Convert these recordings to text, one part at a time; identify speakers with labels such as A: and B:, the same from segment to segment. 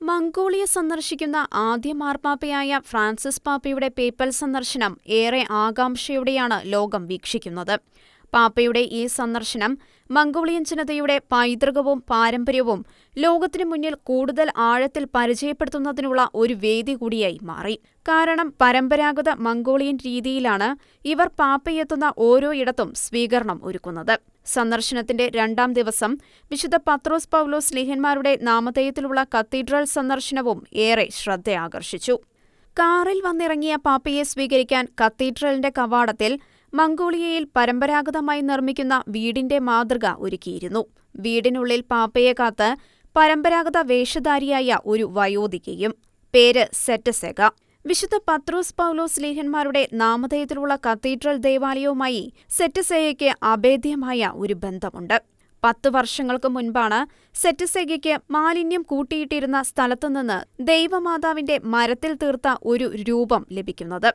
A: Mongolia സന്ദർശിക്കുന്ന ആദ്യ മാർപ്പാപ്പയായ Francis പാപ്പയുടെ പേപ്പൽ സന്ദർശനം ഏറെ ആകാംക്ഷയോടെയാണ് ലോകം വീക്ഷിക്കുന്നത്. പാപ്പയുടെ ഈ സന്ദർശനം മംഗോളിയൻ ജനതയുടെ പൈതൃകവും പാരമ്പര്യവും ലോകത്തിനു മുന്നിൽ കൂടുതൽ ആഴത്തിൽ പരിചയപ്പെടുത്തുന്നതിനുള്ള ഒരു വേദി കൂടിയായി മാറി. കാരണം പരമ്പരാഗത മംഗോളിയൻ രീതിയിലാണ് ഇവർ പാപ്പയെത്തുന്ന ഓരോയിടത്തും സ്വീകരണം ഒരുക്കുന്നത്. സന്ദർശനത്തിന്റെ രണ്ടാം ദിവസം വിശുദ്ധ പത്രോസ് പൗലോസ് ശ്ലീഹന്മാരുടെ നാമധേയത്തിലുള്ള കത്തീഡ്രൽ സന്ദർശനവും ഏറെ ശ്രദ്ധയാകർഷിച്ചു. കാറിൽ വന്നിറങ്ങിയ പാപ്പയെ സ്വീകരിക്കാൻ കത്തീഡ്രലിന്റെ കവാടത്തിൽ മംഗോളിയയിൽ പരമ്പരാഗതമായി നിർമ്മിക്കുന്ന വീടിന്റെ മാതൃക ഒരുക്കിയിരുന്നു. വീടിനുള്ളിൽ പാപ്പയെ കാത്ത് പരമ്പരാഗത വേഷധാരിയായ ഒരു വയോധികയും. പേര് സെറ്റസെഗ. വിശുദ്ധ പത്രോസ് പൗലോസ് ശ്ലീഹന്മാരുടെ നാമധേയത്തിലുള്ള കത്തീഡ്രൽ ദേവാലയവുമായി സെറ്റസെഗയ്ക്ക് അഭേദ്യമായ ഒരു ബന്ധമുണ്ട്. 10 വർഷങ്ങൾക്ക് മുൻപാണ് സെറ്റസെഗയ്ക്ക് മാലിന്യം കൂട്ടിയിട്ടിരുന്ന സ്ഥലത്തുനിന്ന് ദൈവമാതാവിന്റെ മരത്തിൽ തീർത്ത ഒരു രൂപം ലഭിക്കുന്നത്.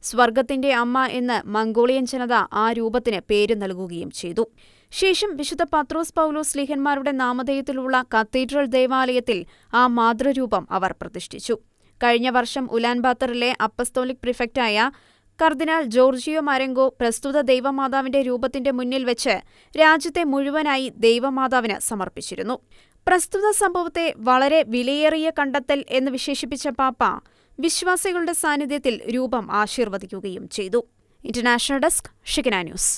A: സ്വർഗത്തിന്റെ അമ്മ എന്ന് മംഗോളിയൻ ജനത ആ രൂപത്തിന് പേര് നൽകുകയും ചെയ്തു. ശേഷം വിശുദ്ധ പത്രോസ് പൗലോസ് ശ്ലീഹന്മാരുടെ നാമധേയത്തിലുള്ള കത്തീഡ്രൽ ദേവാലയത്തിൽ ആ മാതൃരൂപം അവർ പ്രതിഷ്ഠിച്ചു. കഴിഞ്ഞ വർഷം ഉലാൻബാത്തറിലെ അപ്പസ്തോലിക് പ്രിഫെക്റ്റായ കർദിനാൾ ജോർജിയോ മരെങ്കോ പ്രസ്തുത ദൈവമാതാവിന്റെ രൂപത്തിന്റെ മുന്നിൽ വെച്ച് രാജ്യത്തെ മുഴുവനായി ദൈവമാതാവിന് സമർപ്പിച്ചിരുന്നു. പ്രസ്തുത സംഭവത്തെ വളരെ വിലയേറിയ കണ്ടെത്തൽ എന്ന് വിശേഷിപ്പിച്ച പാപ്പ വിശ്വാസികളുടെ സാന്നിധ്യത്തിൽ രൂപം ആശീർവദിക്കുകയും ചെയ്തു. ഇന്റർനാഷണൽ ഡെസ്ക്, ഷിഗ്ന ന്യൂസ്.